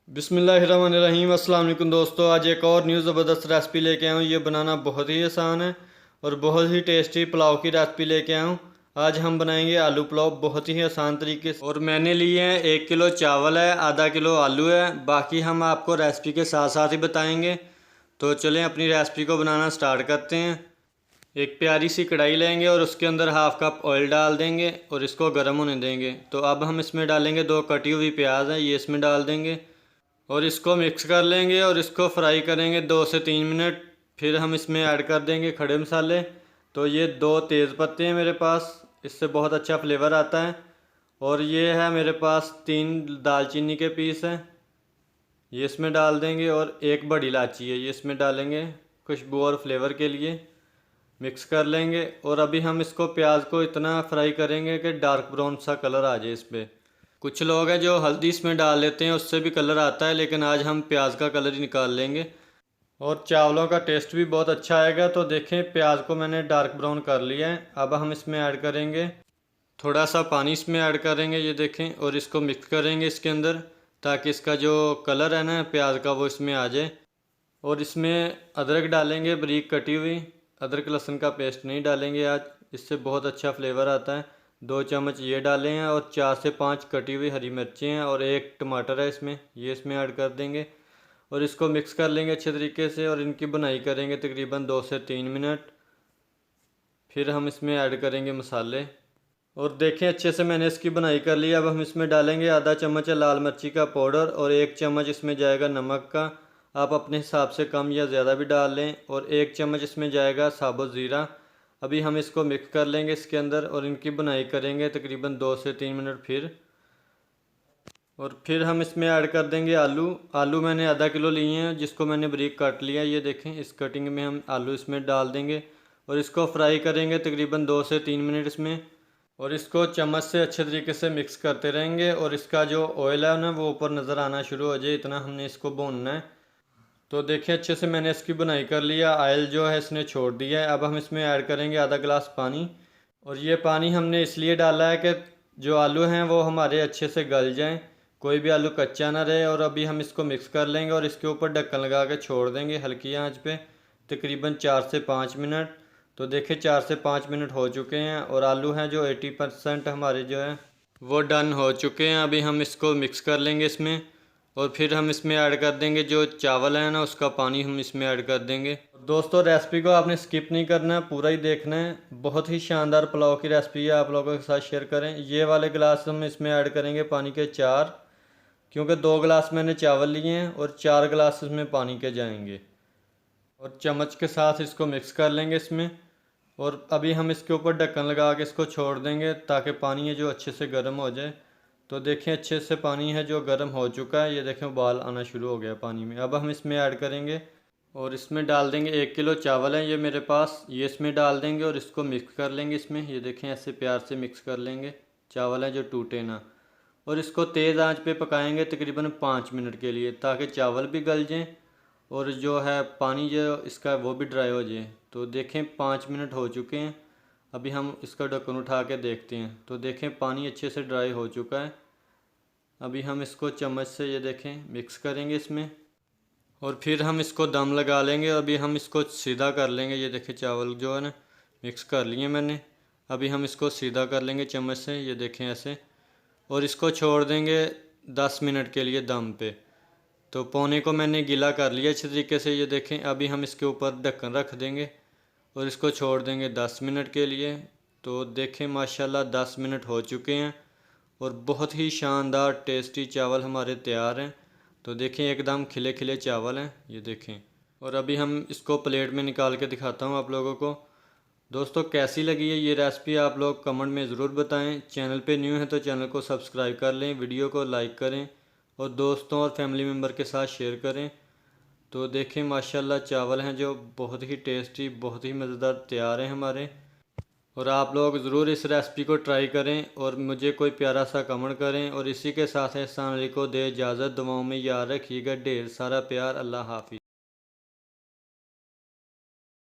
बिस्मिल्लाहिर्रहमानिर्रहीम। अस्सलाम वालेकुम दोस्तों, आज एक और न्यू ज़बरदस्त रेसिपी लेके आया हूँ। ये बनाना बहुत ही आसान है और बहुत ही टेस्टी पुलाव की रेसिपी लेके आया हूँ। आज हम बनाएंगे आलू पुलाव बहुत ही आसान तरीके से। और मैंने लिए हैं 1 किलो चावल है, आधा किलो आलू है, बाकी हम आपको रेसिपी के साथ साथ ही बताएंगे। तो चलें अपनी रेसिपी को बनाना स्टार्ट करते हैं। एक प्यारी सी कढ़ाई लेंगे और उसके अंदर हाफ कप ऑयल डाल देंगे और इसको गर्म होने देंगे। तो अब हम इसमें डालेंगे 2 कटी हुई प्याज है, ये इसमें डाल देंगे और इसको मिक्स कर लेंगे और इसको फ्राई करेंगे 2 से 3 मिनट। फिर हम इसमें ऐड कर देंगे खड़े मसाले। तो ये 2 तेज़ पत्ते हैं मेरे पास, इससे बहुत अच्छा फ्लेवर आता है। और ये है मेरे पास 3 दालचीनी के पीस हैं, ये इसमें डाल देंगे। और एक बड़ी इलायची है, ये इसमें डालेंगे खुशबू और फ्लेवर के लिए। मिक्स कर लेंगे और अभी हम इसको प्याज को इतना फ्राई करेंगे कि डार्क ब्राउन सा कलर आ जाए इस पर। कुछ लोग हैं जो हल्दी इसमें डाल लेते हैं, उससे भी कलर आता है, लेकिन आज हम प्याज का कलर ही निकाल लेंगे और चावलों का टेस्ट भी बहुत अच्छा आएगा। तो देखें प्याज को मैंने डार्क ब्राउन कर लिया है। अब हम इसमें ऐड करेंगे थोड़ा सा पानी, इसमें ऐड करेंगे ये देखें, और इसको मिक्स करेंगे इसके अंदर ताकि इसका जो कलर है ना प्याज का वो इसमें आ जाए। और इसमें अदरक डालेंगे बारीक कटी हुई, अदरक लहसुन का पेस्ट नहीं डालेंगे आज, इससे बहुत अच्छा फ्लेवर आता है। 2 चम्मच ये डाले हैं और 4 से 5 कटी हुई हरी मिर्चें हैं और एक टमाटर है इसमें, ये इसमें ऐड कर देंगे और इसको मिक्स कर लेंगे अच्छे तरीके से। और इनकी बुनाई करेंगे तकरीबन 2 से 3 मिनट। फिर हम इसमें ऐड करेंगे मसाले और देखें अच्छे से मैंने इसकी बुनाई कर ली। अब हम इसमें डालेंगे आधा चम्मच लाल मिर्ची का पाउडर और 1 चम्मच इसमें जाएगा नमक का, आप अपने हिसाब से कम या ज़्यादा भी डाल लें। और 1 चम्मच इसमें जाएगा साबुत ज़ीरा। अभी हम इसको मिक्स कर लेंगे इसके अंदर और इनकी बुनाई करेंगे तकरीबन 2 से 3 मिनट और फिर हम इसमें ऐड कर देंगे आलू मैंने आधा किलो लिए हैं, जिसको मैंने बारीक काट लिया। ये देखें इस कटिंग में हम आलू इसमें डाल देंगे और इसको फ्राई करेंगे तकरीबन 2 से 3 मिनट इसमें। और इसको चम्मच से अच्छे तरीके से मिक्स करते रहेंगे और इसका जो ऑयल है ना वो ऊपर नज़र आना शुरू हो जाए, इतना हमने इसको भूनना है। तो देखिए अच्छे से मैंने इसकी बुनाई कर लिया, ऑयल जो है इसने छोड़ दिया है। अब हम इसमें ऐड करेंगे आधा गिलास पानी और ये पानी हमने इसलिए डाला है कि जो आलू हैं वो हमारे अच्छे से गल जाएं, कोई भी आलू कच्चा ना रहे। और अभी हम इसको मिक्स कर लेंगे और इसके ऊपर ढक्कन लगा के छोड़ देंगे हल्की आंच पे तकरीबन 4 से 5 मिनट। तो देखिए 4 से 5 मिनट हो चुके हैं और आलू हैं जो 80% हमारे जो है वो डन हो चुके हैं। अभी हम इसको मिक्स कर लेंगे इसमें और फिर हम इसमें ऐड कर देंगे जो चावल है ना उसका पानी हम इसमें ऐड कर देंगे। दोस्तों रेसिपी को आपने स्किप नहीं करना है, पूरा ही देखना है। बहुत ही शानदार पुलाव की रेसिपी है, आप लोगों के साथ शेयर करें। ये वाले गिलास हम इसमें ऐड करेंगे पानी के 4, क्योंकि 2 गिलास मैंने चावल लिए हैं और 4 गिलास इसमें पानी के जाएंगे। और चम्मच के साथ इसको मिक्स कर लेंगे इसमें और अभी हम इसके ऊपर ढक्कन लगा के इसको छोड़ देंगे ताकि पानी है जो अच्छे से गर्म हो जाए। तो देखें अच्छे से पानी है जो गर्म हो चुका है, ये देखें उबाल आना शुरू हो गया पानी में। अब हम इसमें ऐड करेंगे और इसमें डाल देंगे 1 किलो चावल है ये मेरे पास, ये इसमें डाल देंगे और इसको मिक्स कर लेंगे इसमें। ये देखें ऐसे प्यार से मिक्स कर लेंगे, चावल है जो टूटे ना। और इसको तेज़ आंच पे पकाएंगे तकरीबन 5 मिनट के लिए ताकि चावल भी गल जाएँ और जो है पानी जो इसका वो भी ड्राई हो जाए। तो देखें 5 मिनट हो चुके हैं। अभी हम इसका ढक्कन उठा के देखते हैं। तो देखें पानी अच्छे से ड्राई हो चुका है। अभी हम इसको चम्मच से ये देखें मिक्स करेंगे इसमें और फिर हम इसको दम लगा लेंगे। अभी हम इसको सीधा कर लेंगे, ये देखें चावल जो है ना मिक्स कर लिए मैंने। अभी हम इसको सीधा कर लेंगे चम्मच से, ये देखें ऐसे, और इसको छोड़ देंगे 10 मिनट के लिए दम पे। तो पौने को मैंने गीला कर लिया अच्छे तरीके से, ये देखें। अभी हम इसके ऊपर ढक्कन रख देंगे और इसको छोड़ देंगे 10 मिनट के लिए। तो देखें माशाल्लाह 10 मिनट हो चुके हैं और बहुत ही शानदार टेस्टी चावल हमारे तैयार हैं। तो देखें एकदम खिले खिले चावल हैं, ये देखें। और अभी हम इसको प्लेट में निकाल के दिखाता हूँ आप लोगों को। दोस्तों कैसी लगी है ये रेसिपी आप लोग कमेंट में ज़रूर बताएं। चैनल पे न्यू है तो चैनल को सब्सक्राइब कर लें, वीडियो को लाइक करें और दोस्तों और फैमिली मेम्बर के साथ शेयर करें। तो देखें माशाल्लाह चावल हैं जो बहुत ही टेस्टी, बहुत ही मज़ेदार तैयार हैं हमारे। और आप लोग ज़रूर इस रेसिपी को ट्राई करें और मुझे कोई प्यारा सा कमेंट करें। और इसी के साथ एहसान अली को दे इजाज़त, दुआओं में याद रखिएगा। ढेर सारा प्यार, अल्लाह हाफिज़।